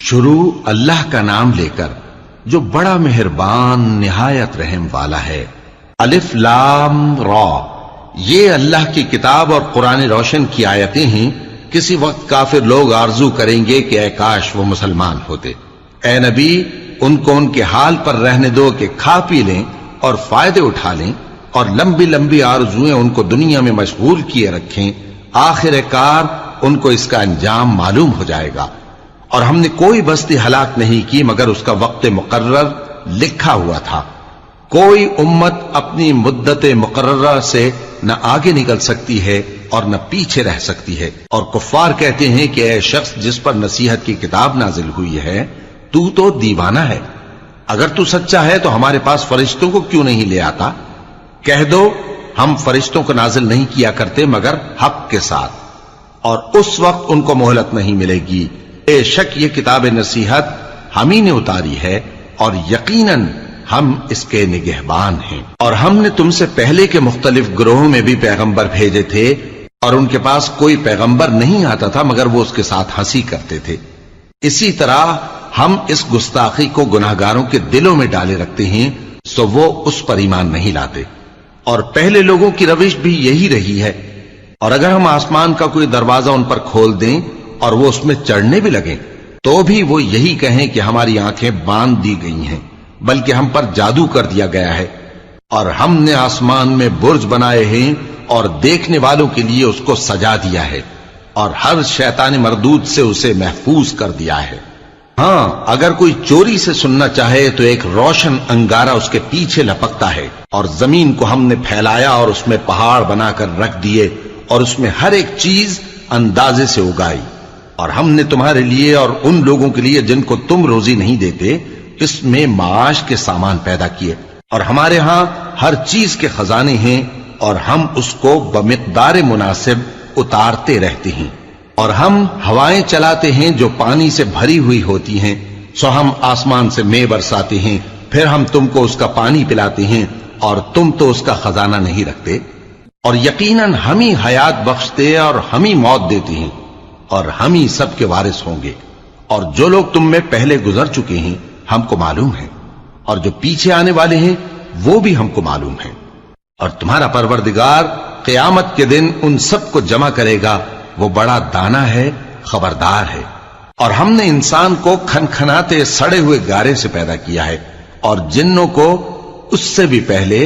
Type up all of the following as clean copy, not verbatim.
شروع اللہ کا نام لے کر جو بڑا مہربان نہایت رحم والا ہے۔ الف لام را، یہ اللہ کی کتاب اور قرآن روشن کی آیتیں ہیں۔ کسی وقت کافر لوگ آرزو کریں گے کہ اے کاش وہ مسلمان ہوتے۔ اے نبی، ان کو ان کے حال پر رہنے دو کہ کھا پی لیں اور فائدے اٹھا لیں، اور لمبی لمبی آرزویں ان کو دنیا میں مشغول کیے رکھیں۔ آخر کار ان کو اس کا انجام معلوم ہو جائے گا۔ اور ہم نے کوئی بستی ہلاک نہیں کی مگر اس کا وقت مقرر لکھا ہوا تھا۔ کوئی امت اپنی مدت مقررہ سے نہ آگے نکل سکتی ہے اور نہ پیچھے رہ سکتی ہے۔ اور کفار کہتے ہیں کہ اے شخص جس پر نصیحت کی کتاب نازل ہوئی ہے، تو دیوانہ ہے۔ اگر تو سچا ہے تو ہمارے پاس فرشتوں کو کیوں نہیں لے آتا؟ کہہ دو ہم فرشتوں کو نازل نہیں کیا کرتے مگر حق کے ساتھ، اور اس وقت ان کو مہلت نہیں ملے گی۔ بے شک یہ کتاب نصیحت ہم ہی نے اتاری ہے، اور یقیناً ہم اس کے نگہبان ہیں۔ اور ہم نے تم سے پہلے کے مختلف گروہوں میں بھی پیغمبر بھیجے تھے، اور ان کے پاس کوئی پیغمبر نہیں آتا تھا مگر وہ اس کے ساتھ ہنسی کرتے تھے۔ اسی طرح ہم اس گستاخی کو گناہگاروں کے دلوں میں ڈالے رکھتے ہیں، سو وہ اس پر ایمان نہیں لاتے۔ اور پہلے لوگوں کی روش بھی یہی رہی ہے۔ اور اگر ہم آسمان کا کوئی دروازہ ان پر کھول دیں اور وہ اس میں چڑھنے بھی لگیں تو بھی وہ یہی کہیں کہ ہماری آنکھیں باندھ دی گئی ہیں، بلکہ ہم پر جادو کر دیا گیا ہے۔ اور ہم نے آسمان میں برج بنائے ہیں اور دیکھنے والوں کے لیے اس کو سجا دیا ہے، اور ہر شیطان مردود سے اسے محفوظ کر دیا ہے۔ ہاں، اگر کوئی چوری سے سننا چاہے تو ایک روشن انگارہ اس کے پیچھے لپکتا ہے، اور زمین کو ہم نے پھیلایا اور اس میں پہاڑ بنا کر رکھ دیے، اور اس میں ہر ایک چیز اندازے سے اگائی۔ اور ہم نے تمہارے لیے اور ان لوگوں کے لیے جن کو تم روزی نہیں دیتے اس میں معاش کے سامان پیدا کیے، اور ہمارے ہاں ہر چیز کے خزانے ہیں، اور ہم اس کو بمقدار مناسب اتارتے رہتے ہیں۔ اور ہم ہوائیں چلاتے ہیں جو پانی سے بھری ہوئی ہوتی ہیں، سو ہم آسمان سے مے برساتے ہیں، پھر ہم تم کو اس کا پانی پلاتے ہیں، اور تم تو اس کا خزانہ نہیں رکھتے۔ اور یقیناً ہم ہی حیات بخشتے اور ہم ہی موت دیتے ہیں، اور ہم ہی سب کے وارث ہوں گے۔ اور جو لوگ تم میں پہلے گزر چکے ہیں ہم کو معلوم ہے، اور جو پیچھے آنے والے ہیں وہ بھی ہم کو معلوم ہے۔ اور تمہارا پروردگار قیامت کے دن ان سب کو جمع کرے گا، وہ بڑا دانا ہے، خبردار ہے۔ اور ہم نے انسان کو کھنکھناتے سڑے ہوئے گارے سے پیدا کیا ہے، اور جنوں کو اس سے بھی پہلے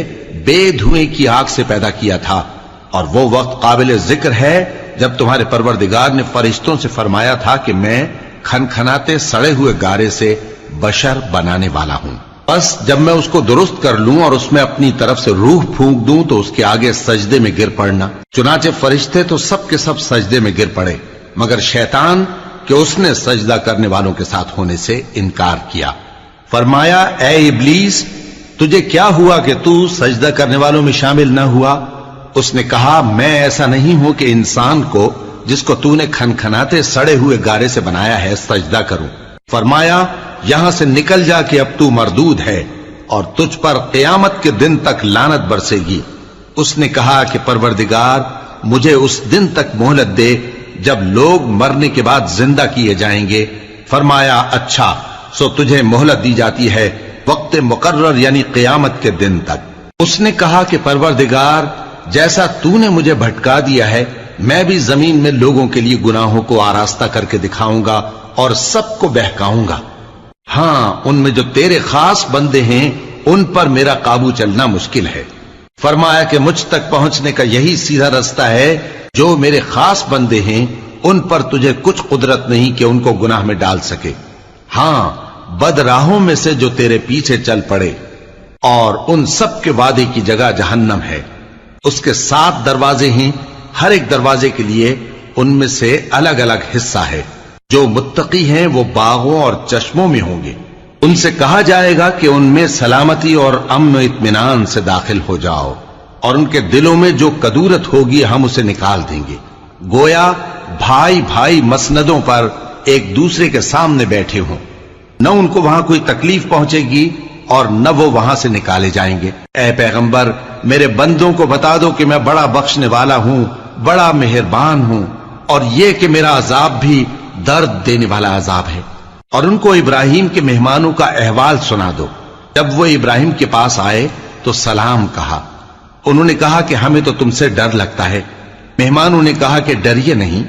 بے دھوئیں کی آگ سے پیدا کیا تھا۔ اور وہ وقت قابل ذکر ہے جب تمہارے پروردگار نے فرشتوں سے فرمایا تھا کہ میں کھنکھناتے سڑے ہوئے گارے سے بشر بنانے والا ہوں، بس جب میں اس کو درست کر لوں اور اس میں اپنی طرف سے روح پھونک دوں تو اس کے آگے سجدے میں گر پڑنا۔ چنانچہ فرشتے تو سب کے سب سجدے میں گر پڑے مگر شیطان کہ اس نے سجدہ کرنے والوں کے ساتھ ہونے سے انکار کیا۔ فرمایا اے ابلیس، تجھے کیا ہوا کہ تو سجدہ کرنے والوں میں شامل نہ ہوا؟ اس نے کہا میں ایسا نہیں ہوں کہ انسان کو جس کو تو نے کھنکھناتے سڑے ہوئے گارے سے بنایا ہے سجدہ کروں۔ فرمایا یہاں سے نکل جا کہ اب تو مردود ہے، اور تجھ پر قیامت کے دن تک لعنت برسے گی۔ اس نے کہا کہ پروردگار مجھے اس دن تک مہلت دے جب لوگ مرنے کے بعد زندہ کیے جائیں گے۔ فرمایا اچھا، سو تجھے مہلت دی جاتی ہے وقت مقرر یعنی قیامت کے دن تک۔ اس نے کہا کہ پروردگار جیسا تو نے مجھے بھٹکا دیا ہے میں بھی زمین میں لوگوں کے لیے گناہوں کو آراستہ کر کے دکھاؤں گا اور سب کو بہکاؤں گا۔ ہاں، ان میں جو تیرے خاص بندے ہیں ان پر میرا قابو چلنا مشکل ہے۔ فرمایا کہ مجھ تک پہنچنے کا یہی سیدھا رستہ ہے، جو میرے خاص بندے ہیں ان پر تجھے کچھ قدرت نہیں کہ ان کو گناہ میں ڈال سکے۔ ہاں، بد راہوں میں سے جو تیرے پیچھے چل پڑے، اور ان سب کے وعدے کی جگہ جہنم ہے۔ اس کے 7 دروازے ہیں، ہر ایک دروازے کے لیے ان میں سے الگ الگ حصہ ہے۔ جو متقی ہیں وہ باغوں اور چشموں میں ہوں گے، ان سے کہا جائے گا کہ ان میں سلامتی اور امن و اطمینان سے داخل ہو جاؤ، اور ان کے دلوں میں جو کدورت ہوگی ہم اسے نکال دیں گے، گویا بھائی بھائی مسندوں پر ایک دوسرے کے سامنے بیٹھے ہوں۔ نہ ان کو وہاں کوئی تکلیف پہنچے گی اور نہ وہ وہاں سے نکالے جائیں گے۔ اے پیغمبر میرے بندوں کو بتا دو کہ میں بڑا بخشنے والا ہوں، بڑا مہربان ہوں، اور یہ کہ میرا عذاب بھی درد دینے والا عذاب ہے۔ اور ان کو ابراہیم کے مہمانوں کا احوال سنا دو۔ جب وہ ابراہیم کے پاس آئے تو سلام کہا۔ انہوں نے کہا کہ ہمیں تو تم سے ڈر لگتا ہے۔ مہمانوں نے کہا کہ ڈریے نہیں،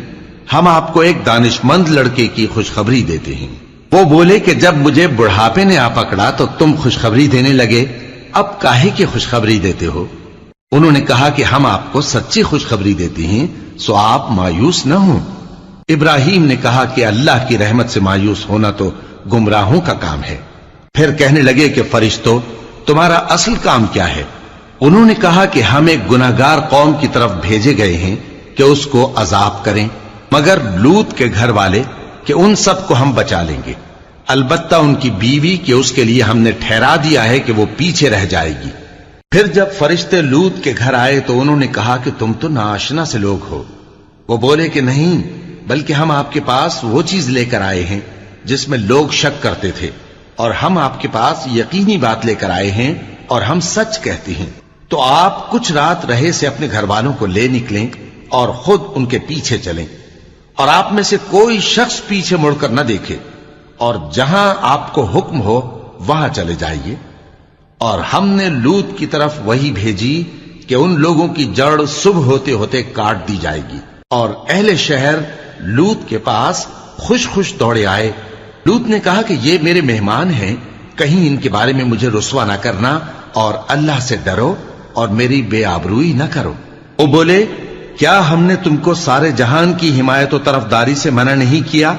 ہم آپ کو ایک دانش مند لڑکے کی خوشخبری دیتے ہیں۔ وہ بولے کہ جب مجھے بڑھاپے نے آ پکڑا تو تم خوشخبری دینے لگے، اب کاہے کی خوشخبری دیتے ہو؟ انہوں نے کہا کہ ہم آپ کو سچی خوشخبری دیتے ہیں، سو آپ مایوس نہ ہوں۔ ابراہیم نے کہا کہ اللہ کی رحمت سے مایوس ہونا تو گمراہوں کا کام ہے۔ پھر کہنے لگے کہ فرشتوں، تمہارا اصل کام کیا ہے؟ انہوں نے کہا کہ ہم ایک گناہگار قوم کی طرف بھیجے گئے ہیں کہ اس کو عذاب کریں، مگر لوط کے گھر والے کہ ان سب کو ہم بچا لیں گے، البتہ ان کی بیوی کہ اس کے لیے ہم نے ٹھہرا دیا ہے کہ وہ پیچھے رہ جائے گی۔ پھر جب فرشتے لوط کے گھر آئے تو انہوں نے کہا کہ تم تو ناآشنا سے لوگ ہو۔ وہ بولے کہ نہیں، بلکہ ہم آپ کے پاس وہ چیز لے کر آئے ہیں جس میں لوگ شک کرتے تھے، اور ہم آپ کے پاس یقینی بات لے کر آئے ہیں اور ہم سچ کہتے ہیں۔ تو آپ کچھ رات رہے سے اپنے گھر والوں کو لے نکلیں اور خود ان کے پیچھے چلیں، اور آپ میں سے کوئی شخص پیچھے مڑ کر نہ دیکھے، اور جہاں آپ کو حکم ہو وہاں چلے جائیے۔ اور ہم نے لوط کی طرف وہی بھیجی کہ ان لوگوں کی جڑ صبح ہوتے ہوتے کاٹ دی جائے گی، اور اہل شہر لوط کے پاس خوش خوش دوڑے آئے۔ لوط نے کہا کہ یہ میرے مہمان ہیں، کہیں ان کے بارے میں مجھے رسوا نہ کرنا، اور اللہ سے ڈرو اور میری بے آبروئی نہ کرو۔ وہ بولے، کیا ہم نے تم کو سارے جہان کی حمایت و طرفداری سے منع نہیں کیا؟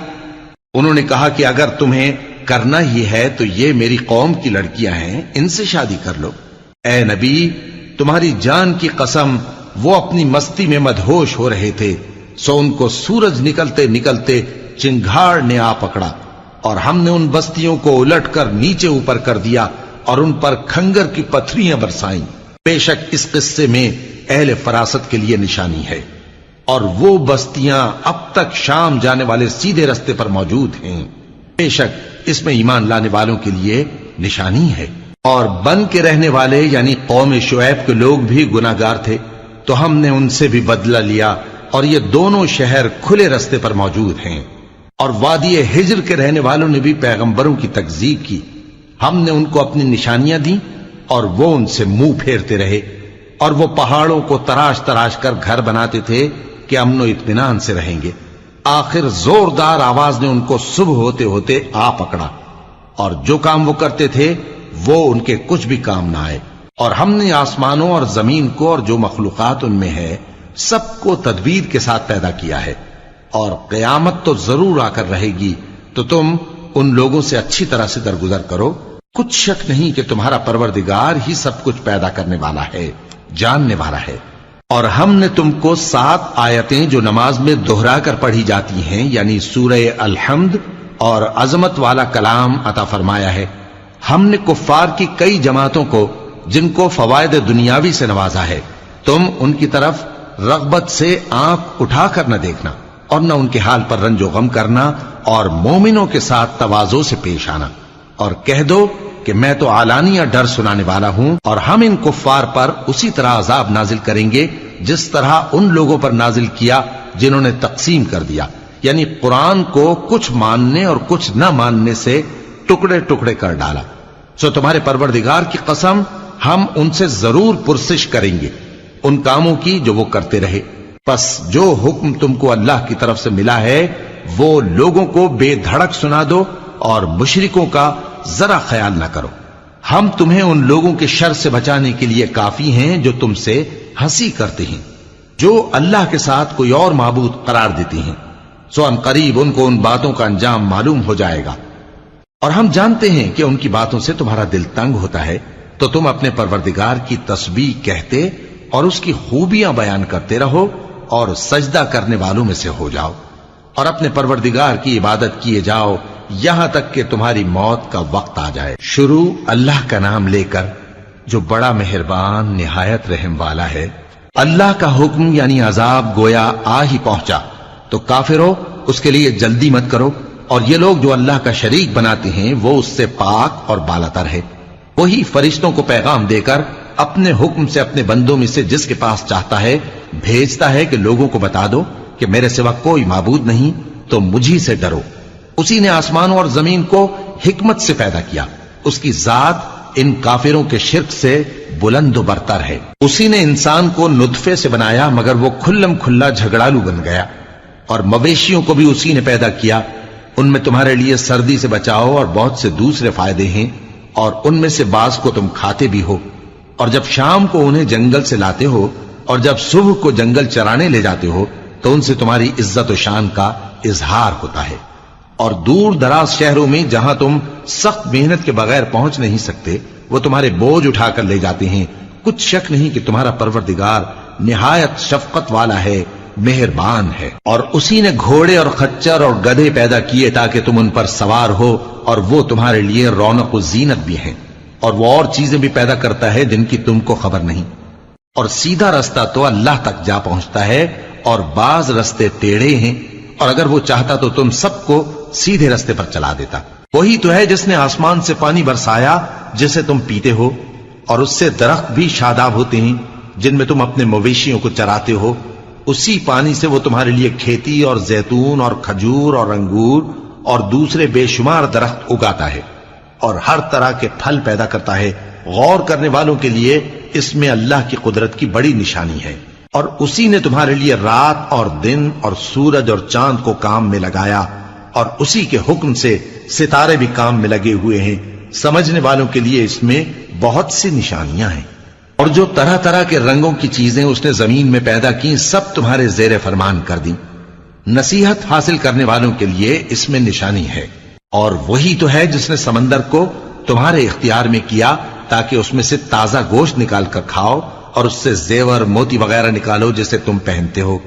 انہوں نے کہا کہ اگر تمہیں کرنا ہی ہے تو یہ میری قوم کی لڑکیاں ہیں، ان سے شادی کر لو۔ اے نبی، تمہاری جان کی قسم، وہ اپنی مستی میں مدہوش ہو رہے تھے، سو ان کو سورج نکلتے نکلتے چنگھاڑ نے آ پکڑا، اور ہم نے ان بستیوں کو الٹ کر نیچے اوپر کر دیا اور ان پر کھنگر کی پتھریاں برسائیں۔ بے شک اس قصے میں اہل فراست کے لیے نشانی ہے، اور وہ بستیاں اب تک شام جانے والے سیدھے رستے پر موجود ہیں۔ بے شک اس میں ایمان لانے والوں کے لیے نشانی ہے۔ اور بن کے رہنے والے یعنی قوم شعیب کے لوگ بھی گناہگار تھے، تو ہم نے ان سے بھی بدلہ لیا، اور یہ دونوں شہر کھلے رستے پر موجود ہیں۔ اور وادی ہجر کے رہنے والوں نے بھی پیغمبروں کی تکذیب کی، ہم نے ان کو اپنی نشانیاں دی اور وہ ان سے منہ پھیرتے رہے، اور وہ پہاڑوں کو تراش تراش کر گھر بناتے تھے کہ امن و اطمینان سے رہیں گے۔ آخر زوردار آواز نے ان کو صبح ہوتے ہوتے آ پکڑا، اور جو کام وہ کرتے تھے وہ ان کے کچھ بھی کام نہ آئے۔ اور ہم نے آسمانوں اور زمین کو اور جو مخلوقات ان میں ہے سب کو تدبیر کے ساتھ پیدا کیا ہے، اور قیامت تو ضرور آ کر رہے گی، تو تم ان لوگوں سے اچھی طرح سے درگزر کرو۔ کچھ شک نہیں کہ تمہارا پروردگار ہی سب کچھ پیدا کرنے والا ہے، جاننے والا ہے۔ اور ہم نے تم کو 7 آیتیں جو نماز میں دہرا کر پڑھی جاتی ہیں، یعنی سورہ الحمد اور عظمت والا کلام عطا فرمایا ہے۔ ہم نے کفار کی کئی جماعتوں کو جن کو فوائد دنیاوی سے نوازا ہے، تم ان کی طرف رغبت سے آنکھ اٹھا کر نہ دیکھنا، اور نہ ان کے حال پر رنج و غم کرنا، اور مومنوں کے ساتھ تواضع سے پیش آنا، اور کہہ دو کہ میں تو اعلانیہ ڈر سنانے والا ہوں، اور ہم ان کفار پر اسی طرح عذاب نازل کریں گے جس طرح ان لوگوں پر نازل کیا جنہوں نے تقسیم کر دیا، یعنی قرآن کو کچھ ماننے اور کچھ نہ ماننے سے ٹکڑے ٹکڑے کر ڈالا۔ سو تمہارے پروردگار کی قسم، ہم ان سے ضرور پرسش کریں گے ان کاموں کی جو وہ کرتے رہے۔ پس جو حکم تم کو اللہ کی طرف سے ملا ہے وہ لوگوں کو بے دھڑک سنا دو، اور مشرکوں کا ذرا خیال نہ کرو۔ ہم تمہیں ان لوگوں کے شر سے بچانے کے لیے کافی ہیں جو تم سے ہنسی کرتے ہیں، جو اللہ کے ساتھ کوئی اور معبود قرار دیتے ہیں، سو ان قریب ان کو ان باتوں کا انجام معلوم ہو جائے گا۔ اور ہم جانتے ہیں کہ ان کی باتوں سے تمہارا دل تنگ ہوتا ہے، تو تم اپنے پروردگار کی تسبیح کہتے اور اس کی خوبیاں بیان کرتے رہو، اور سجدہ کرنے والوں میں سے ہو جاؤ، اور اپنے پروردگار کی عبادت کیے جاؤ یہاں تک کہ تمہاری موت کا وقت آ جائے۔ شروع اللہ کا نام لے کر جو بڑا مہربان نہایت رحم والا ہے۔ اللہ کا حکم یعنی عذاب گویا آ ہی پہنچا، تو کافروں اس کے لیے جلدی مت کرو، اور یہ لوگ جو اللہ کا شریک بناتے ہیں وہ اس سے پاک اور بالاتر ہے۔ وہی فرشتوں کو پیغام دے کر اپنے حکم سے اپنے بندوں میں سے جس کے پاس چاہتا ہے بھیجتا ہے کہ لوگوں کو بتا دو کہ میرے سوا کوئی معبود نہیں، تو مجھی سے ڈرو۔ اسی نے آسمانوں اور زمین کو حکمت سے پیدا کیا. اس کی ذات ان کافروں کے شرک سے بلند و برتر ہے. اسی نے انسان کو نطفے سے بنایا مگر وہ کھلم کھلا جھگڑالو بن گیا. اور مویشیوں کو بھی اسی نے پیدا کیا. ان میں تمہارے لیے سردی سے بچاؤ اور بہت سے دوسرے فائدے ہیں، اور ان میں سے بعض کو تم کھاتے بھی ہو. اور جب شام کو انہیں جنگل سے لاتے ہو اور جب صبح کو جنگل چرانے لے جاتے ہو تو ان سے تمہاری عزت و شان کا اظہار ہوتا ہے. اور دور دراز شہروں میں جہاں تم سخت محنت کے بغیر پہنچ نہیں سکتے وہ تمہارے بوجھ اٹھا کر لے جاتے ہیں. کچھ شک نہیں کہ تمہارا پروردگار نہایت شفقت والا ہے، مہربان ہے. اور اسی نے گھوڑے اور خچر اور گدھے پیدا کیے تاکہ تم ان پر سوار ہو، اور وہ تمہارے لیے رونق و زینت بھی ہیں. اور وہ اور چیزیں بھی پیدا کرتا ہے جن کی تم کو خبر نہیں. اور سیدھا رستہ تو اللہ تک جا پہنچتا ہے، اور بعض رستے ٹیڑھے ہیں، اور اگر وہ چاہتا تو تم سب کو سیدھے رستے پر چلا دیتا. وہی تو ہے جس نے آسمان سے پانی برسایا جسے تم پیتے ہو، اور اس سے درخت بھی شاداب ہوتے ہیں جن میں تم اپنے مویشیوں کو چراتے ہو. اسی پانی سے وہ تمہارے لیے کھیتی اور زیتون اور کھجور اور انگور اور دوسرے بے شمار درخت اگاتا ہے، اور ہر طرح کے پھل پیدا کرتا ہے. غور کرنے والوں کے لیے اس میں اللہ کی قدرت کی بڑی نشانی ہے. اور اسی نے تمہارے لیے رات اور دن اور سورج اور چاند کو کام میں لگایا، اور اسی کے حکم سے ستارے بھی کام میں لگے ہوئے ہیں. سمجھنے والوں کے لیے اس میں بہت سی نشانیاں ہیں. اور جو طرح طرح کے رنگوں کی چیزیں اس نے زمین میں پیدا کی سب تمہارے زیر فرمان کر دیں. نصیحت حاصل کرنے والوں کے لیے اس میں نشانی ہے. اور وہی تو ہے جس نے سمندر کو تمہارے اختیار میں کیا تاکہ اس میں سے تازہ گوشت نکال کر کھاؤ، اور اس سے زیور موتی وغیرہ نکالو جسے تم پہنتے ہو.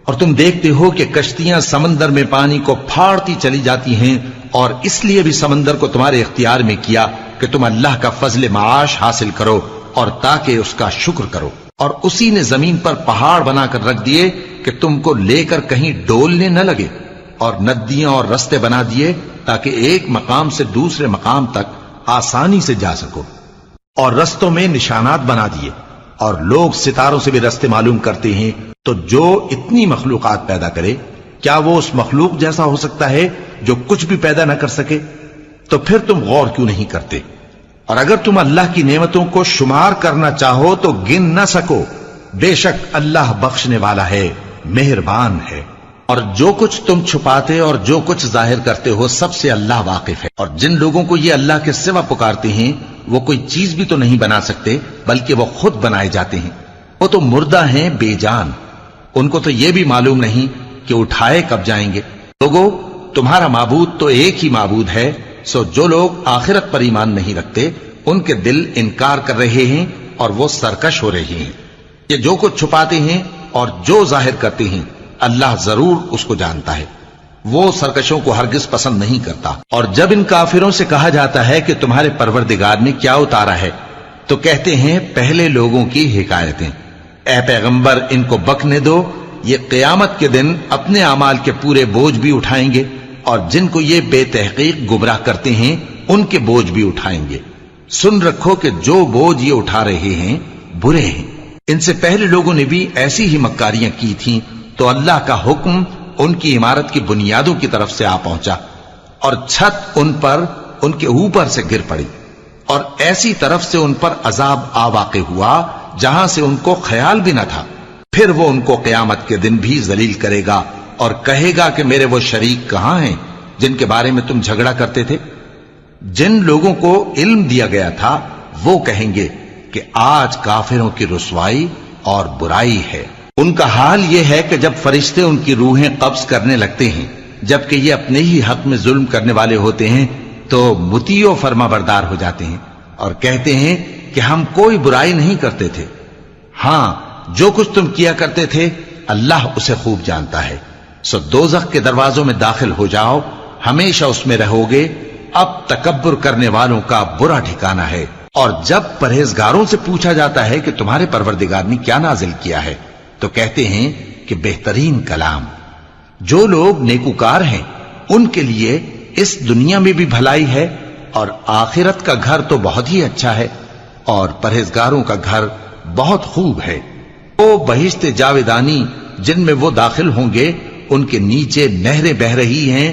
اور تم دیکھتے ہو کہ کشتیاں سمندر میں پانی کو پھاڑتی چلی جاتی ہیں، اور اس لیے بھی سمندر کو تمہارے اختیار میں کیا کہ تم اللہ کا فضل معاش حاصل کرو اور تاکہ اس کا شکر کرو. اور اسی نے زمین پر پہاڑ بنا کر رکھ دیے کہ تم کو لے کر کہیں ڈولنے نہ لگے، اور ندیاں اور رستے بنا دیے تاکہ ایک مقام سے دوسرے مقام تک آسانی سے جا سکو. اور رستوں میں نشانات بنا دیے، اور لوگ ستاروں سے بھی رستے معلوم کرتے ہیں. تو جو اتنی مخلوقات پیدا کرے کیا وہ اس مخلوق جیسا ہو سکتا ہے جو کچھ بھی پیدا نہ کر سکے؟ تو پھر تم غور کیوں نہیں کرتے؟ اور اگر تم اللہ کی نعمتوں کو شمار کرنا چاہو تو گن نہ سکو. بے شک اللہ بخشنے والا ہے، مہربان ہے. اور جو کچھ تم چھپاتے اور جو کچھ ظاہر کرتے ہو سب سے اللہ واقف ہے. اور جن لوگوں کو یہ اللہ کے سوا پکارتے ہیں وہ کوئی چیز بھی تو نہیں بنا سکتے بلکہ وہ خود بنائے جاتے ہیں. وہ تو مردہ ہیں بے جان، ان کو تو یہ بھی معلوم نہیں کہ اٹھائے کب جائیں گے. لوگو تمہارا معبود تو ایک ہی معبود ہے، سو جو لوگ آخرت پر ایمان نہیں رکھتے ان کے دل انکار کر رہے ہیں اور وہ سرکش ہو رہے ہیں. یہ جو کچھ چھپاتے ہیں اور جو ظاہر کرتے ہیں اللہ ضرور اس کو جانتا ہے. وہ سرکشوں کو ہرگز پسند نہیں کرتا. اور جب ان کافروں سے کہا جاتا ہے کہ تمہارے پروردگار نے کیا اتارا ہے تو کہتے ہیں پہلے لوگوں کی حکایتیں. اے پیغمبر ان کو بکنے دو، یہ قیامت کے دن اپنے اعمال کے پورے بوجھ بھی اٹھائیں گے، اور جن کو یہ بے تحقیق گمراہ کرتے ہیں ان کے بوجھ بھی اٹھائیں گے. سن رکھو کہ جو بوجھ یہ اٹھا رہے ہیں برے ہیں. ان سے پہلے لوگوں نے بھی ایسی ہی مکاریاں کی تھیں تو اللہ کا حکم ان کی عمارت کی بنیادوں کی طرف سے آ پہنچا، اور چھت ان پر ان کے اوپر سے گر پڑی، اور ایسی طرف سے ان پر عذاب آ واقع ہوا جہاں سے ان کو خیال بھی نہ تھا. پھر وہ ان کو قیامت کے دن بھی ذلیل کرے گا اور کہے گا کہ میرے وہ شریک کہاں ہیں جن کے بارے میں تم جھگڑا کرتے تھے؟ جن لوگوں کو علم دیا گیا تھا وہ کہیں گے کہ آج کافروں کی رسوائی اور برائی ہے. ان کا حال یہ ہے کہ جب فرشتے ان کی روحیں قبض کرنے لگتے ہیں جبکہ یہ اپنے ہی حق میں ظلم کرنے والے ہوتے ہیں تو مطیع و فرما بردار ہو جاتے ہیں اور کہتے ہیں کہ ہم کوئی برائی نہیں کرتے تھے. ہاں جو کچھ تم کیا کرتے تھے اللہ اسے خوب جانتا ہے. سو دوزخ کے دروازوں میں داخل ہو جاؤ، ہمیشہ اس میں رہو گے. اب تکبر کرنے والوں کا برا ٹھکانہ ہے. اور جب پرہیزگاروں سے پوچھا جاتا ہے کہ تمہارے پروردگار نے کیا نازل کیا ہے تو کہتے ہیں کہ بہترین کلام. جو لوگ نیکوکار ہیں ان کے لیے اس دنیا میں بھی بھلائی ہے اور آخرت کا گھر تو بہت ہی اچھا ہے، اور پرہیزگاروں کا گھر بہت خوب ہے. وہ بہشت جاویدانی جن میں وہ داخل ہوں گے ان کے نیچے نہریں بہ رہی ہیں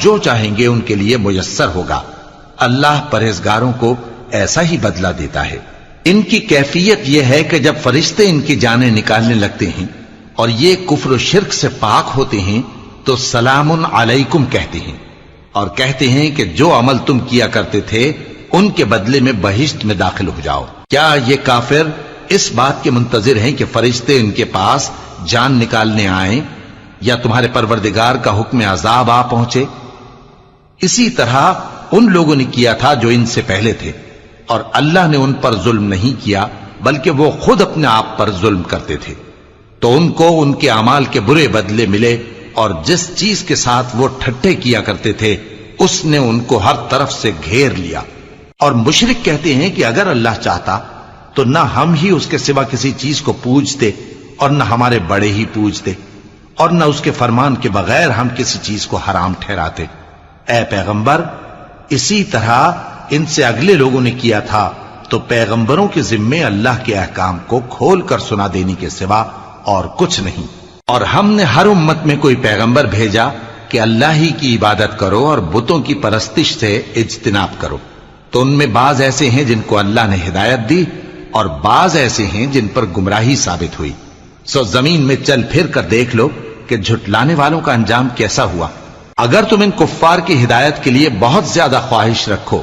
جو چاہیں گے ان کے لیے میسر ہوگا. اللہ پرہیزگاروں کو ایسا ہی بدلہ دیتا ہے. ان کی کیفیت یہ ہے کہ جب فرشتے ان کی جانیں نکالنے لگتے ہیں اور یہ کفر و شرک سے پاک ہوتے ہیں تو سلام علیکم کہتے ہیں اور کہتے ہیں کہ جو عمل تم کیا کرتے تھے ان کے بدلے میں بہشت میں داخل ہو جاؤ. کیا یہ کافر اس بات کے منتظر ہیں کہ فرشتے ان کے پاس جان نکالنے آئیں یا تمہارے پروردگار کا حکم عذاب آ پہنچے؟ اسی طرح ان لوگوں نے کیا تھا جو ان سے پہلے تھے، اور اللہ نے ان پر ظلم نہیں کیا بلکہ وہ خود اپنے آپ پر ظلم کرتے تھے. تو ان کو ان کے اعمال کے برے بدلے ملے، اور جس چیز کے ساتھ وہ ٹھٹھے کیا کرتے تھے اس نے ان کو ہر طرف سے گھیر لیا. اور مشرک کہتے ہیں کہ اگر اللہ چاہتا تو نہ ہم ہی اس کے سوا کسی چیز کو پوجتے اور نہ ہمارے بڑے ہی پوجتے، اور نہ اس کے فرمان کے بغیر ہم کسی چیز کو حرام ٹھہراتے. اے پیغمبر، اسی طرح ان سے اگلے لوگوں نے کیا تھا، تو پیغمبروں کے ذمے اللہ کے احکام کو کھول کر سنا دینے کے سوا اور کچھ نہیں. اور ہم نے ہر امت میں کوئی پیغمبر بھیجا کہ اللہ ہی کی عبادت کرو اور بتوں کی پرستش سے اجتناب کرو. تو ان میں بعض ایسے ہیں جن کو اللہ نے ہدایت دی اور بعض ایسے ہیں جن پر گمراہی ثابت ہوئی. سو زمین میں چل پھر کر دیکھ لو کہ جھٹلانے والوں کا انجام کیسا ہوا. اگر تم ان کفار کی ہدایت کے لیے بہت زیادہ خواہش رکھو،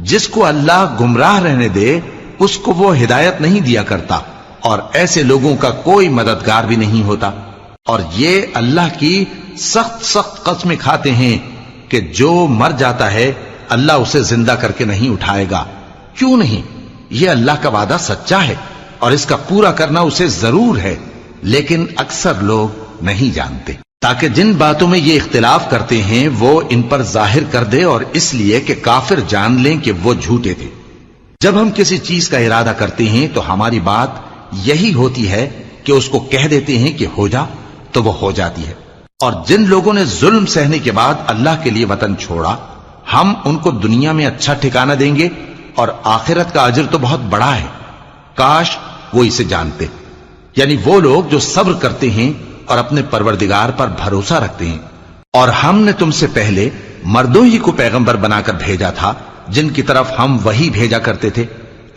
جس کو اللہ گمراہ رہنے دے اس کو وہ ہدایت نہیں دیا کرتا، اور ایسے لوگوں کا کوئی مددگار بھی نہیں ہوتا. اور یہ اللہ کی سخت سخت قسمیں کھاتے ہیں کہ جو مر جاتا ہے اللہ اسے زندہ کر کے نہیں اٹھائے گا. کیوں نہیں؟ یہ اللہ کا وعدہ سچا ہے اور اس کا پورا کرنا اسے ضرور ہے، لیکن اکثر لوگ نہیں جانتے. تاکہ جن باتوں میں یہ اختلاف کرتے ہیں وہ ان پر ظاہر کر دے، اور اس لیے کہ کافر جان لیں کہ وہ جھوٹے تھے. جب ہم کسی چیز کا ارادہ کرتے ہیں تو ہماری بات یہی ہوتی ہے کہ اس کو کہہ دیتے ہیں کہ ہو جا، تو وہ ہو جاتی ہے. اور جن لوگوں نے ظلم سہنے کے بعد اللہ کے لیے وطن چھوڑا، ہم ان کو دنیا میں اچھا ٹھکانہ دیں گے اور آخرت کا اجر تو بہت بڑا ہے. کاش وہ اسے جانتے. یعنی وہ لوگ جو صبر کرتے ہیں اور اپنے پروردگار پر بھروسہ رکھتے ہیں. اور ہم نے تم سے پہلے مردوں ہی کو پیغمبر بنا کر بھیجا تھا جن کی طرف ہم وحی بھیجا کرتے تھے.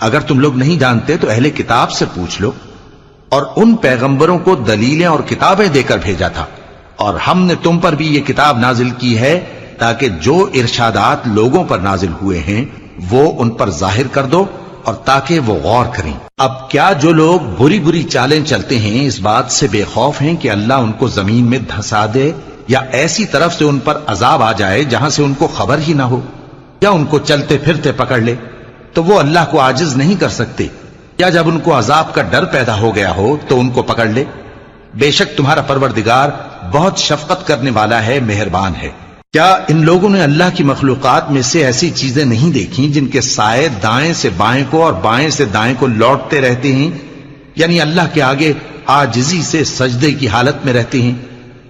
اگر تم لوگ نہیں جانتے تو اہل کتاب سے پوچھ لو. اور ان پیغمبروں کو دلیلیں اور کتابیں دے کر بھیجا تھا، اور ہم نے تم پر بھی یہ کتاب نازل کی ہے تاکہ جو ارشادات لوگوں پر نازل ہوئے ہیں وہ ان پر ظاہر کر دو، اور تاکہ وہ غور کریں. اب کیا جو لوگ بری بری چالیں چلتے ہیں اس بات سے بے خوف ہیں کہ اللہ ان کو زمین میں دھسا دے، یا ایسی طرف سے ان پر عذاب آ جائے جہاں سے ان کو خبر ہی نہ ہو، یا ان کو چلتے پھرتے پکڑ لے؟ تو وہ اللہ کو عاجز نہیں کر سکتے. یا جب ان کو عذاب کا ڈر پیدا ہو گیا ہو تو ان کو پکڑ لے؟ بے شک تمہارا پروردگار بہت شفقت کرنے والا ہے، مہربان ہے. کیا ان لوگوں نے اللہ کی مخلوقات میں سے ایسی چیزیں نہیں دیکھی جن کے سائے دائیں سے بائیں کو اور بائیں سے دائیں کو لوٹتے رہتے ہیں؟ یعنی اللہ کے آگے عاجزی سے سجدے کی حالت میں رہتے ہیں.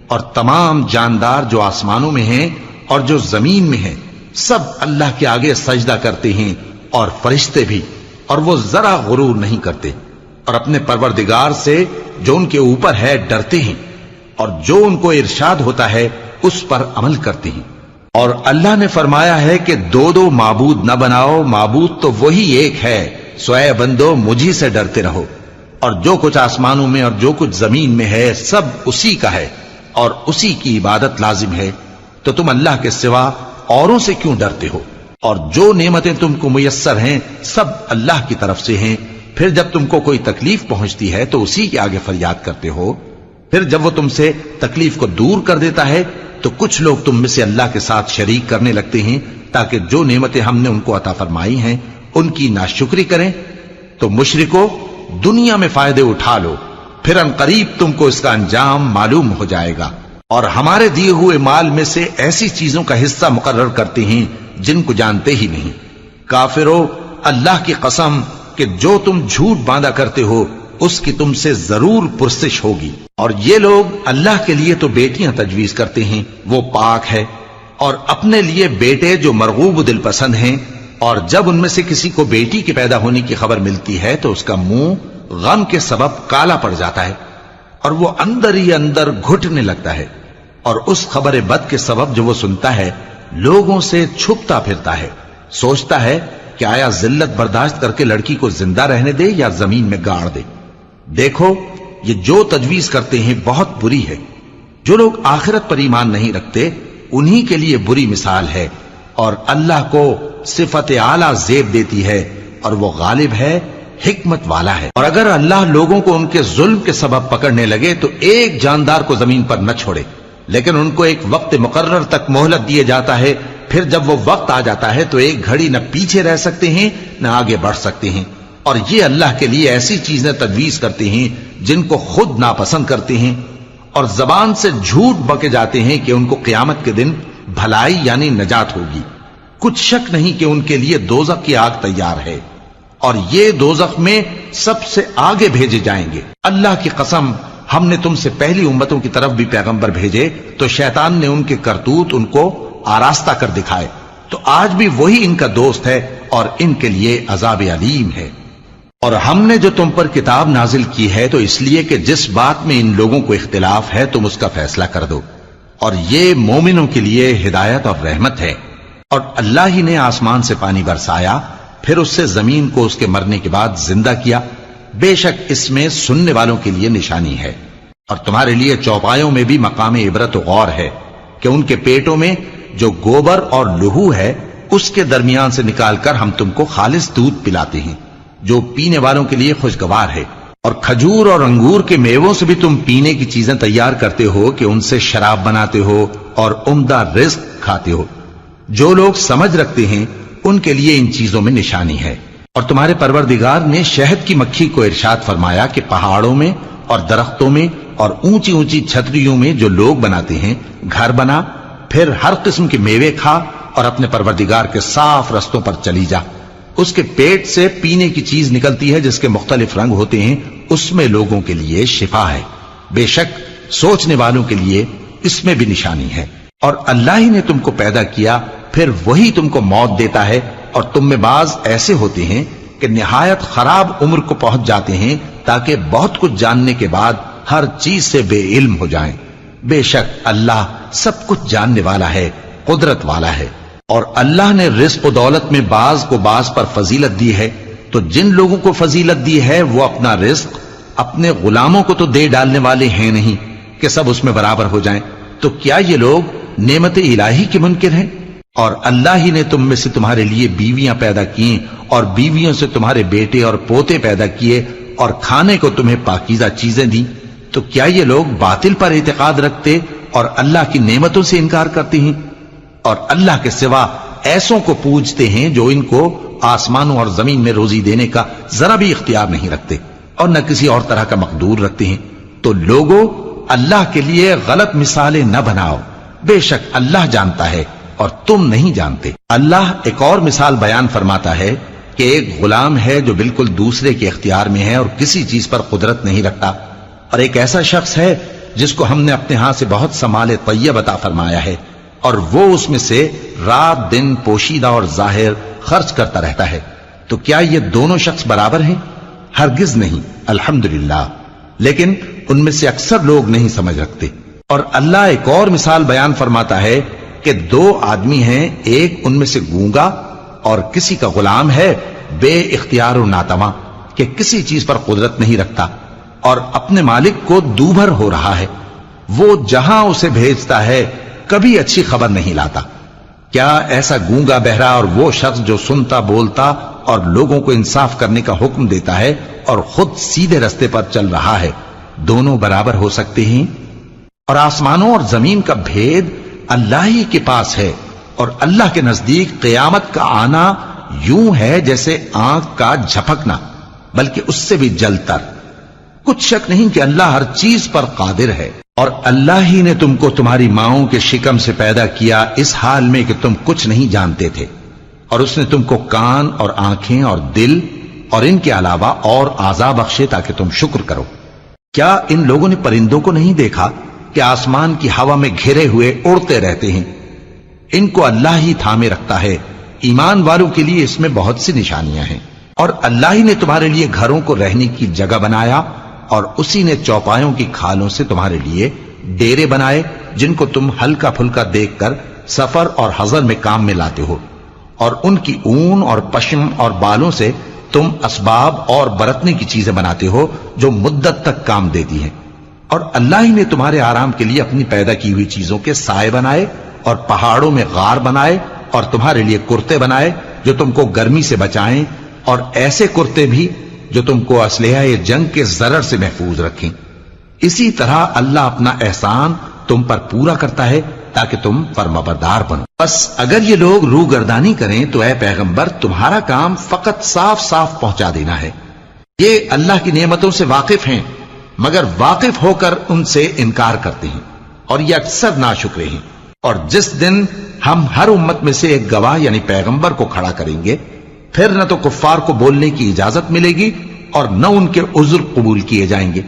اور تمام جاندار جو آسمانوں میں ہیں اور جو زمین میں ہیں سب اللہ کے آگے سجدہ کرتے ہیں، اور فرشتے بھی، اور وہ ذرا غرور نہیں کرتے، اور اپنے پروردگار سے جو ان کے اوپر ہے ڈرتے ہیں، اور جو ان کو ارشاد ہوتا ہے اس پر عمل کرتے ہیں. اور اللہ نے فرمایا ہے کہ دو دو معبود نہ بناؤ، معبود تو وہی ایک ہے، سو اے بندو مجھی سے ڈرتے رہو. اور جو کچھ آسمانوں میں اور جو کچھ زمین میں ہے سب اسی کا ہے، اور اسی کی عبادت لازم ہے. تو تم اللہ کے سوا اوروں سے کیوں ڈرتے ہو؟ اور جو نعمتیں تم کو میسر ہیں سب اللہ کی طرف سے ہیں. پھر جب تم کو کوئی تکلیف پہنچتی ہے تو اسی کے آگے فریاد کرتے ہو. پھر جب وہ تم سے تکلیف کو دور کر دیتا ہے تو کچھ لوگ تم میں سے اللہ کے ساتھ شریک کرنے لگتے ہیں تاکہ جو نعمتیں ہم نے ان کو عطا فرمائی ہیں ان کی ناشکری کریں. تو مشرکو، دنیا میں فائدے اٹھا لو، پھر ان قریب تم کو اس کا انجام معلوم ہو جائے گا. اور ہمارے دیے ہوئے مال میں سے ایسی چیزوں کا حصہ مقرر کرتے ہیں جن کو جانتے ہی نہیں. کافرو، اللہ کی قسم کہ جو تم جھوٹ باندھا کرتے ہو اس کی تم سے ضرور پرسش ہوگی. اور یہ لوگ اللہ کے لیے تو بیٹیاں تجویز کرتے ہیں، وہ پاک ہے، اور اپنے لیے بیٹے جو مرغوب دل پسند ہیں. اور جب ان میں سے کسی کو بیٹی کے پیدا ہونے کی خبر ملتی ہے تو اس کا منہ غم کے سبب کالا پڑ جاتا ہے اور وہ اندر ہی اندر گھٹنے لگتا ہے. اور اس خبر بد کے سبب جو وہ سنتا ہے لوگوں سے چھپتا پھرتا ہے، سوچتا ہے کہ آیا ذلت برداشت کر کے لڑکی کو زندہ رہنے دے یا زمین میں گاڑ دے۔ دیکھو یہ جو تجویز کرتے ہیں بہت بری ہے۔ جو لوگ آخرت پر ایمان نہیں رکھتے انہی کے لیے بری مثال ہے، اور اللہ کو صفت اعلیٰ زیب دیتی ہے اور وہ غالب ہے، حکمت والا ہے۔ اور اگر اللہ لوگوں کو ان کے ظلم کے سبب پکڑنے لگے تو ایک جاندار کو زمین پر نہ چھوڑے، لیکن ان کو ایک وقت مقرر تک مہلت دیے جاتا ہے، پھر جب وہ وقت آ جاتا ہے تو ایک گھڑی نہ پیچھے رہ سکتے ہیں نہ آگے بڑھ سکتے ہیں۔ اور یہ اللہ کے لیے ایسی چیزیں تجویز کرتے ہیں جن کو خود ناپسند کرتے ہیں، اور زبان سے جھوٹ بکے جاتے ہیں کہ ان کو قیامت کے دن بھلائی یعنی نجات ہوگی۔ کچھ شک نہیں کہ ان کے لیے دوزخ کی آگ تیار ہے، اور یہ دوزخ میں سب سے آگے بھیجے جائیں گے۔ اللہ کی قسم ہم نے تم سے پہلی امتوں کی طرف بھی پیغمبر بھیجے تو شیطان نے ان کے کرتوت ان کو آراستہ کر دکھائے، تو آج بھی وہی ان کا دوست ہے اور ان کے لیے عذاب علیم ہے۔ اور ہم نے جو تم پر کتاب نازل کی ہے تو اس لیے کہ جس بات میں ان لوگوں کو اختلاف ہے تم اس کا فیصلہ کر دو، اور یہ مومنوں کے لیے ہدایت اور رحمت ہے۔ اور اللہ ہی نے آسمان سے پانی برسایا، پھر اس سے زمین کو اس کے مرنے کے بعد زندہ کیا، بے شک اس میں سننے والوں کے لیے نشانی ہے۔ اور تمہارے لیے چوپایوں میں بھی مقام عبرت و غور ہے کہ ان کے پیٹوں میں جو گوبر اور لہو ہے اس کے درمیان سے نکال کر ہم تم کو خالص دودھ پلاتے ہیں جو پینے والوں کے لیے خوشگوار ہے، اور کھجور اور انگور کے میووں سے بھی تم پینے کی چیزیں تیار کرتے ہو کہ ان سے شراب بناتے ہو اور عمدہ رزق کھاتے ہو۔ جو لوگ سمجھ رکھتے ہیں ان کے لیے ان چیزوں میں نشانی ہے۔ اور تمہارے پروردگار نے شہد کی مکھی کو ارشاد فرمایا کہ پہاڑوں میں اور درختوں میں اور اونچی اونچی چھتریوں میں جو لوگ بناتے ہیں گھر بنا، پھر ہر قسم کے میوے کھا اور اپنے پروردگار کے صاف رستوں پر چلی جا۔ اس کے پیٹ سے پینے کی چیز نکلتی ہے جس کے مختلف رنگ ہوتے ہیں، اس میں لوگوں کے لیے شفا ہے، بے شک سوچنے والوں کے لیے اس میں بھی نشانی ہے۔ اور اللہ ہی نے تم کو پیدا کیا، پھر وہی تم کو موت دیتا ہے، اور تم میں بعض ایسے ہوتے ہیں کہ نہایت خراب عمر کو پہنچ جاتے ہیں تاکہ بہت کچھ جاننے کے بعد ہر چیز سے بے علم ہو جائیں۔ بے شک اللہ سب کچھ جاننے والا ہے، قدرت والا ہے۔ اور اللہ نے رزق و دولت میں بعض کو بعض پر فضیلت دی ہے، تو جن لوگوں کو فضیلت دی ہے وہ اپنا رزق اپنے غلاموں کو تو دے ڈالنے والے ہیں نہیں کہ سب اس میں برابر ہو جائیں، تو کیا یہ لوگ نعمت الہی کے منکر ہیں؟ اور اللہ ہی نے تم میں سے تمہارے لیے بیویاں پیدا کی اور بیویوں سے تمہارے بیٹے اور پوتے پیدا کیے اور کھانے کو تمہیں پاکیزہ چیزیں دیں، تو کیا یہ لوگ باطل پر اعتقاد رکھتے اور اللہ کی نعمتوں سے انکار کرتے ہیں؟ اور اللہ کے سوا ایسوں کو پوجتے ہیں جو ان کو آسمانوں اور زمین میں روزی دینے کا ذرا بھی اختیار نہیں رکھتے اور نہ کسی اور طرح کا مقدور رکھتے ہیں۔ تو لوگوں اللہ کے لیے غلط مثالیں نہ بناؤ، بے شک اللہ جانتا ہے اور تم نہیں جانتے۔ اللہ ایک اور مثال بیان فرماتا ہے کہ ایک غلام ہے جو بالکل دوسرے کے اختیار میں ہے اور کسی چیز پر قدرت نہیں رکھتا، اور ایک ایسا شخص ہے جس کو ہم نے اپنے ہاں سے بہت سا مال طیب عطا فرمایا ہے اور وہ اس میں سے رات دن پوشیدہ اور ظاہر خرچ کرتا رہتا ہے، تو کیا یہ دونوں شخص برابر ہیں؟ ہرگز نہیں، الحمدللہ، لیکن ان میں سے اکثر لوگ نہیں سمجھ رکھتے۔ اور اللہ ایک اور مثال بیان فرماتا ہے کہ دو آدمی ہیں، ایک ان میں سے گونگا اور کسی کا غلام ہے بے اختیار و ناتواں کہ کسی چیز پر قدرت نہیں رکھتا اور اپنے مالک کو دوبھر ہو رہا ہے، وہ جہاں اسے بھیجتا ہے کبھی اچھی خبر نہیں لاتا۔ کیا ایسا گونگا بہرا اور وہ شخص جو سنتا بولتا اور لوگوں کو انصاف کرنے کا حکم دیتا ہے اور خود سیدھے رستے پر چل رہا ہے، دونوں برابر ہو سکتے ہیں؟ اور آسمانوں اور زمین کا بھید اللہ ہی کے پاس ہے، اور اللہ کے نزدیک قیامت کا آنا یوں ہے جیسے آنکھ کا جھپکنا، بلکہ اس سے بھی جلتر۔ کچھ شک نہیں کہ اللہ ہر چیز پر قادر ہے۔ اور اللہ ہی نے تم کو تمہاری ماؤں کے شکم سے پیدا کیا اس حال میں کہ تم کچھ نہیں جانتے تھے، اور اس نے تم کو کان اور آنکھیں اور دل اور ان کے علاوہ اور اعضاء بخشے تاکہ تم شکر کرو۔ کیا ان لوگوں نے پرندوں کو نہیں دیکھا کہ آسمان کی ہوا میں گھرے ہوئے اڑتے رہتے ہیں؟ ان کو اللہ ہی تھامے رکھتا ہے۔ ایمان والوں کے لیے اس میں بہت سی نشانیاں ہیں۔ اور اللہ ہی نے تمہارے لیے گھروں کو رہنے کی جگہ بنایا، اور اسی نے چوپایوں کی کھالوں سے تمہارے لیے ڈیرے بنائے جن کو تم ہلکا پھلکا دیکھ کر سفر اور حضر میں کام میں لاتے ہو، اور ان کی اون اور پشم اور بالوں سے تم اسباب اور برتنے کی چیزیں بناتے ہو جو مدت تک کام دیتی ہیں، اور اللہ ہی نے تمہارے آرام کے لیے اپنی پیدا کی ہوئی چیزوں کے سائے بنائے اور پہاڑوں میں غار بنائے اور تمہارے لیے کرتے بنائے جو تم کو گرمی سے بچائیں، اور ایسے کرتے بھی جو تم کو اسلحہ جنگ کے ضرر سے محفوظ رکھیں۔ اسی طرح اللہ اپنا احسان تم پر پورا کرتا ہے تاکہ تم فرمانبردار بنو۔ بس اگر یہ لوگ روگردانی کریں تو اے پیغمبر تمہارا کام فقط صاف صاف پہنچا دینا ہے۔ یہ اللہ کی نعمتوں سے واقف ہیں مگر واقف ہو کر ان سے انکار کرتے ہیں اور یہ اکثر ناشکرے ہیں۔ اور جس دن ہم ہر امت میں سے ایک گواہ یعنی پیغمبر کو کھڑا کریں گے، پھر نہ تو کفار کو بولنے کی اجازت ملے گی اور نہ ان کے عذر قبول کیے جائیں گے،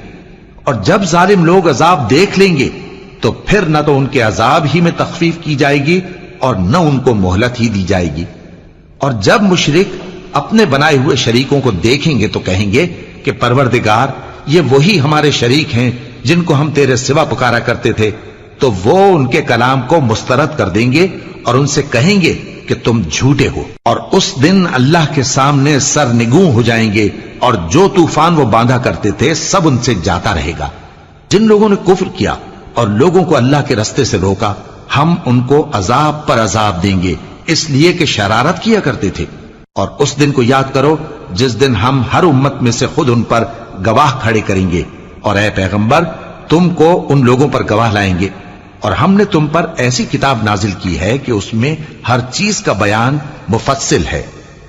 اور جب ظالم لوگ عذاب دیکھ لیں گے تو پھر نہ تو ان کے عذاب ہی میں تخفیف کی جائے گی اور نہ ان کو مہلت ہی دی جائے گی۔ اور جب مشرک اپنے بنائے ہوئے شریکوں کو دیکھیں گے تو کہیں گے کہ پروردگار یہ وہی ہمارے شریک ہیں جن کو ہم تیرے سوا پکارا کرتے تھے، تو وہ ان کے کلام کو مسترد کر دیں گے اور ان سے کہیں گے کہ تم جھوٹے ہو، اور اس دن اللہ کے سامنے سرنگوں ہو جائیں گے اور جو طوفان وہ باندھا کرتے تھے سب ان سے جاتا رہے گا۔ جن لوگوں نے کفر کیا اور لوگوں کو اللہ کے رستے سے روکا، ہم ان کو عذاب پر عذاب دیں گے اس لیے کہ شرارت کیا کرتے تھے۔ اور اس دن کو یاد کرو جس دن ہم ہر امت میں سے خود ان پر گواہ کھڑے کریں گے، اور اے پیغمبر تم کو ان لوگوں پر گواہ لائیں گے، اور ہم نے تم پر ایسی کتاب نازل کی ہے کہ اس میں ہر چیز کا بیان مفصل ہے،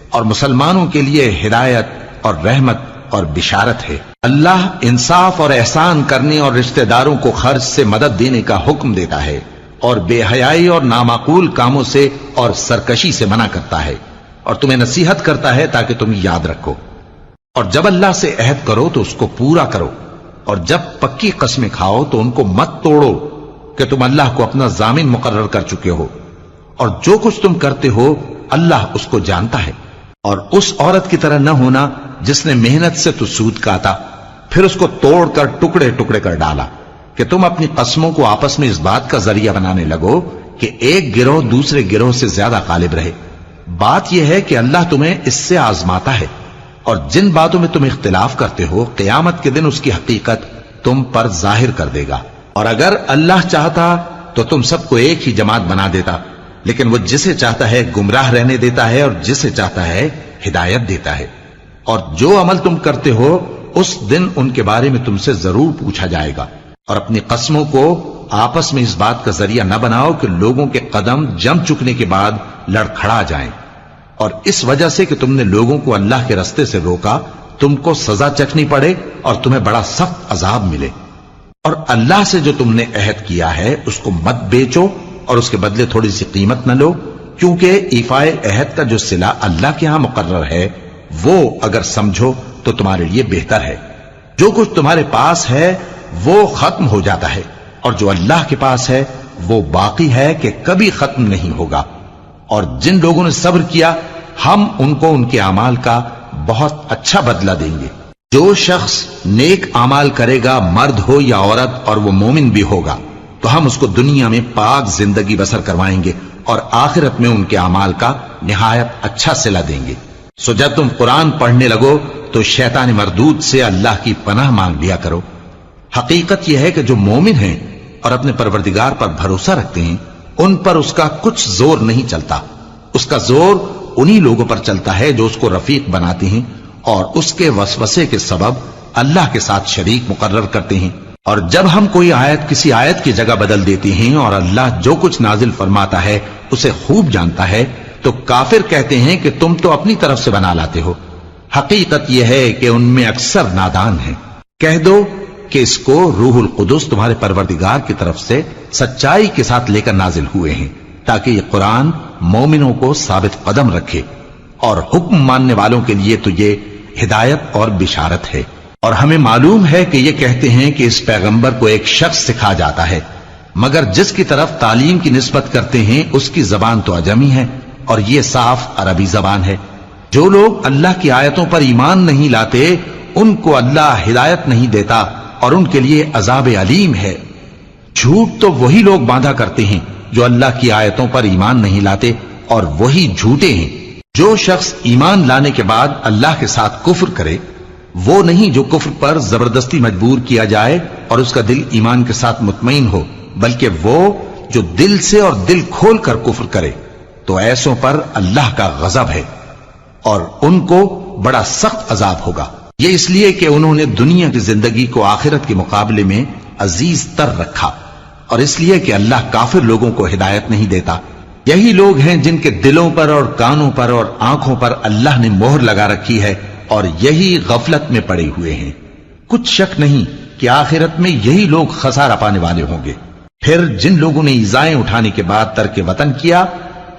اور مسلمانوں کے لیے ہدایت اور رحمت اور بشارت ہے۔ اللہ انصاف اور احسان کرنے اور رشتہ داروں کو خرچ سے مدد دینے کا حکم دیتا ہے، اور بے حیائی اور نامعقول کاموں سے اور سرکشی سے منع کرتا ہے، اور تمہیں نصیحت کرتا ہے تاکہ تم یاد رکھو۔ اور جب اللہ سے عہد کرو تو اس کو پورا کرو، اور جب پکی قسمیں کھاؤ تو ان کو مت توڑو کہ تم اللہ کو اپنا ضامن مقرر کر چکے ہو، اور جو کچھ تم کرتے ہو اللہ اس کو جانتا ہے۔ اور اس عورت کی طرح نہ ہونا جس نے محنت سے تو سود کاتا پھر اس کو توڑ کر ٹکڑے ٹکڑے کر ڈالا، کہ تم اپنی قسموں کو آپس میں اس بات کا ذریعہ بنانے لگو کہ ایک گروہ دوسرے گروہ سے زیادہ غالب رہے۔ بات یہ ہے کہ اللہ تمہیں اس سے آزماتا ہے، اور جن باتوں میں تم اختلاف کرتے ہو قیامت کے دن اس کی حقیقت تم پر ظاہر کر دے گا۔ اور اگر اللہ چاہتا تو تم سب کو ایک ہی جماعت بنا دیتا، لیکن وہ جسے چاہتا ہے گمراہ رہنے دیتا ہے اور جسے چاہتا ہے ہدایت دیتا ہے۔ اور جو عمل تم کرتے ہو اس دن ان کے بارے میں تم سے ضرور پوچھا جائے گا۔ اور اپنی قسموں کو آپس میں اس بات کا ذریعہ نہ بناؤ کہ لوگوں کے قدم جم چکنے کے بعد لڑکھڑا جائیں، اور اس وجہ سے کہ تم نے لوگوں کو اللہ کے رستے سے روکا تم کو سزا چکھنی پڑے اور تمہیں بڑا سخت عذاب ملے۔ اور اللہ سے جو تم نے عہد کیا ہے اس کو مت بیچو اور اس کے بدلے تھوڑی سی قیمت نہ لو، کیونکہ ایفائے عہد کا جو صلہ اللہ کے ہاں مقرر ہے وہ اگر سمجھو تو تمہارے لیے بہتر ہے۔ جو کچھ تمہارے پاس ہے وہ ختم ہو جاتا ہے، اور جو اللہ کے پاس ہے وہ باقی ہے کہ کبھی ختم نہیں ہوگا۔ اور جن لوگوں نے صبر کیا ہم ان کو ان کے اعمال کا بہت اچھا بدلہ دیں گے۔ جو شخص نیک اعمال کرے گا مرد ہو یا عورت اور وہ مومن بھی ہوگا تو ہم اس کو دنیا میں پاک زندگی بسر کروائیں گے اور آخرت میں ان کے اعمال کا نہایت اچھا صلہ دیں گے۔ سو جب تم قرآن پڑھنے لگو تو شیطان مردود سے اللہ کی پناہ مانگ لیا کرو۔ حقیقت یہ ہے کہ جو مومن ہیں اور اپنے پروردگار پر بھروسہ رکھتے ہیں ان پر اس کا کچھ زور نہیں چلتا، اس کا زور انہی لوگوں پر چلتا ہے جو اس کو رفیق بناتے ہیں اور اس کے وسوسے کے سبب اللہ کے ساتھ شریک مقرر کرتے ہیں۔ اور جب ہم کوئی آیت کسی آیت کی جگہ بدل دیتے ہیں اور اللہ جو کچھ نازل فرماتا ہے اسے خوب جانتا ہے تو کافر کہتے ہیں کہ تم تو اپنی طرف سے بنا لاتے ہو۔ حقیقت یہ ہے کہ ان میں اکثر نادان ہیں۔ کہہ دو کہ اس کو روح القدس تمہارے پروردگار کی طرف سے سچائی کے ساتھ لے کر نازل ہوئے ہیں تاکہ یہ قرآن مومنوں کو ثابت قدم رکھے، اور حکم ماننے والوں کے لیے تو یہ ہدایت اور بشارت ہے۔ اور ہمیں معلوم ہے کہ یہ کہتے ہیں کہ اس پیغمبر کو ایک شخص سکھا جاتا ہے، مگر جس کی طرف تعلیم کی نسبت کرتے ہیں اس کی زبان تو عجمی ہے اور یہ صاف عربی زبان ہے۔ جو لوگ اللہ کی آیتوں پر ایمان نہیں لاتے ان کو اللہ ہدایت نہیں دیتا اور ان کے لیے عذاب علیم ہے۔ جھوٹ تو وہی لوگ باندھا کرتے ہیں جو اللہ کی آیتوں پر ایمان نہیں لاتے، اور وہی جھوٹے ہیں۔ جو شخص ایمان لانے کے بعد اللہ کے ساتھ کفر کرے، وہ نہیں جو کفر پر زبردستی مجبور کیا جائے اور اس کا دل ایمان کے ساتھ مطمئن ہو، بلکہ وہ جو دل سے اور دل کھول کر کفر کرے، تو ایسوں پر اللہ کا غضب ہے اور ان کو بڑا سخت عذاب ہوگا۔ یہ اس لیے کہ انہوں نے دنیا کی زندگی کو آخرت کے مقابلے میں عزیز تر رکھا، اور اس لیے کہ اللہ کافر لوگوں کو ہدایت نہیں دیتا۔ یہی لوگ ہیں جن کے دلوں پر اور کانوں پر اور آنکھوں پر اللہ نے مہر لگا رکھی ہے، اور یہی غفلت میں پڑے ہوئے ہیں۔ کچھ شک نہیں کہ آخرت میں یہی لوگ خسارہ پانے والے ہوں گے۔ پھر جن لوگوں نے ایذائیں اٹھانے کے بعد ترک وطن کیا،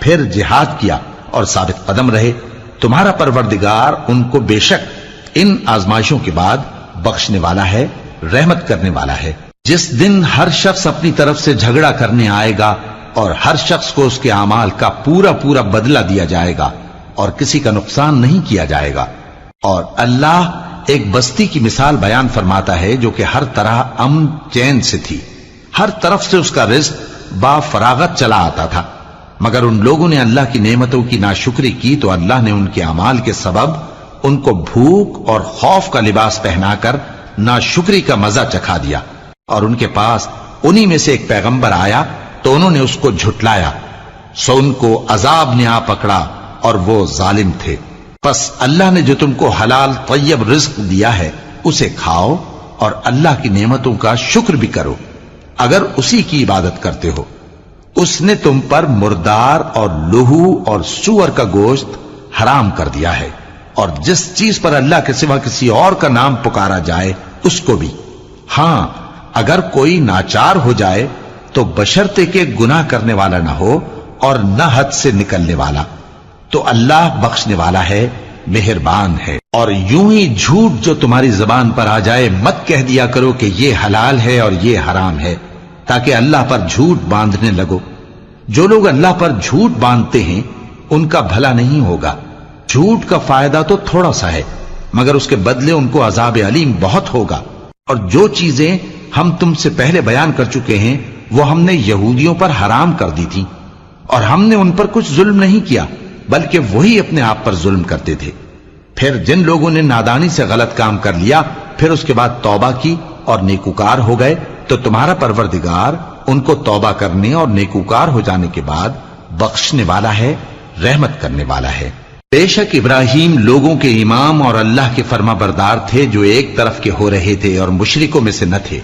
پھر جہاد کیا اور ثابت قدم رہے، تمہارا پروردگار ان کو بے شک ان آزمائشوں کے بعد بخشنے والا ہے، رحمت کرنے والا ہے۔ جس دن ہر شخص اپنی طرف سے جھگڑا کرنے آئے گا اور ہر شخص کو اس کے اعمال کا پورا پورا بدلہ دیا جائے گا اور کسی کا نقصان نہیں کیا جائے گا۔ اور اللہ ایک بستی کی مثال بیان فرماتا ہے جو کہ ہر طرح امن چین سے تھی، ہر طرف سے اس کا رزق با فراغت چلا آتا تھا، مگر ان لوگوں نے اللہ کی نعمتوں کی ناشکری کی تو اللہ نے ان کے اعمال کے سبب ان کو بھوک اور خوف کا لباس پہنا کر ناشکری کا مزہ چکھا دیا۔ اور ان کے پاس انہی میں سے ایک پیغمبر آیا تو انہوں نے اس کو جھٹلایا، سو ان کو عذاب نے آ پکڑا اور وہ ظالم تھے۔ پس اللہ نے جو تم کو حلال طیب رزق دیا ہے اسے کھاؤ اور اللہ کی نعمتوں کا شکر بھی کرو اگر اسی کی عبادت کرتے ہو۔ اس نے تم پر مردار اور لہو اور سور کا گوشت حرام کر دیا ہے، اور جس چیز پر اللہ کے سوا کسی اور کا نام پکارا جائے اس کو بھی۔ ہاں اگر کوئی ناچار ہو جائے تو بشرطے کہ گناہ کرنے والا نہ ہو اور نہ حد سے نکلنے والا، تو اللہ بخشنے والا ہے، مہربان ہے۔ اور یوں ہی جھوٹ جو تمہاری زبان پر آ جائے مت کہہ دیا کرو کہ یہ حلال ہے اور یہ حرام ہے، تاکہ اللہ پر جھوٹ باندھنے لگو۔ جو لوگ اللہ پر جھوٹ باندھتے ہیں ان کا بھلا نہیں ہوگا۔ جھوٹ کا فائدہ تو تھوڑا سا ہے، مگر اس کے بدلے ان کو عذاب علیم بہت ہوگا۔ اور جو چیزیں ہم تم سے پہلے بیان کر چکے ہیں وہ ہم نے یہودیوں پر حرام کر دی تھی، اور ہم نے ان پر کچھ ظلم نہیں کیا بلکہ وہی اپنے آپ پر ظلم کرتے تھے۔ پھر جن لوگوں نے نادانی سے غلط کام کر لیا پھر اس کے بعد توبہ کی اور نیکوکار ہو گئے تو تمہارا پروردگار ان کو توبہ کرنے اور نیکوکار ہو جانے کے بعد بخشنے والا ہے، رحمت کرنے والا ہے۔ بے شک ابراہیم لوگوں کے امام اور اللہ کے فرما بردار تھے جو ایک طرف کے ہو رہے تھے اور مشرکوں میں سے نہ تھے،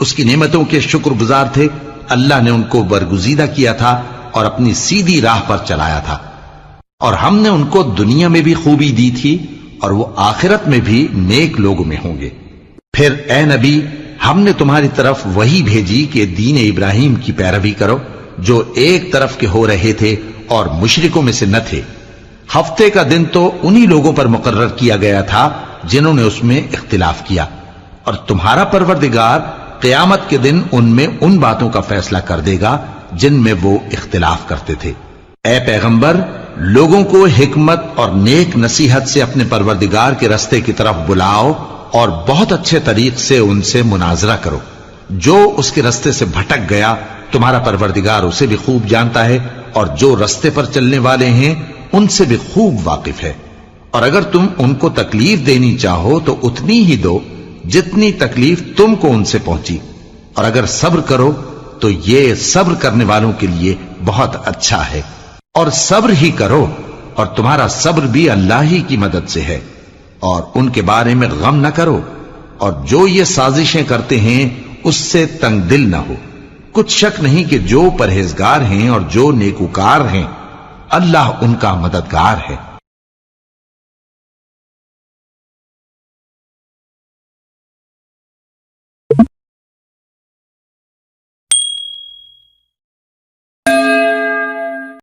اس کی نعمتوں کے شکر گزار تھے۔ اللہ نے ان کو برگزیدہ کیا تھا اور اپنی سیدھی راہ پر چلایا تھا، اور ہم نے ان کو دنیا میں بھی خوبی دی تھی اور وہ آخرت میں بھی نیک لوگوں میں ہوں گے۔ پھر اے نبی ہم نے تمہاری طرف وہی بھیجی کہ دین ابراہیم کی پیروی کرو جو ایک طرف کے ہو رہے تھے اور مشرکوں میں سے نہ تھے۔ ہفتے کا دن تو انہی لوگوں پر مقرر کیا گیا تھا جنہوں نے اس میں اختلاف کیا، اور تمہارا پروردگار قیامت کے دن ان میں ان باتوں کا فیصلہ کر دے گا جن میں وہ اختلاف کرتے تھے۔ اے پیغمبر لوگوں کو حکمت اور نیک نصیحت سے اپنے پروردگار کے رستے کی طرف بلاؤ اور بہت اچھے طریق سے ان سے مناظرہ کرو۔ جو اس کے رستے سے بھٹک گیا تمہارا پروردگار اسے بھی خوب جانتا ہے، اور جو رستے پر چلنے والے ہیں ان سے بھی خوب واقف ہے۔ اور اگر تم ان کو تکلیف دینی چاہو تو اتنی ہی دو جتنی تکلیف تم کو ان سے پہنچی، اور اگر صبر کرو تو یہ صبر کرنے والوں کے لیے بہت اچھا ہے۔ اور صبر ہی کرو، اور تمہارا صبر بھی اللہ ہی کی مدد سے ہے، اور ان کے بارے میں غم نہ کرو، اور جو یہ سازشیں کرتے ہیں اس سے تنگ دل نہ ہو۔ کچھ شک نہیں کہ جو پرہیزگار ہیں اور جو نیکوکار ہیں اللہ ان کا مددگار ہے۔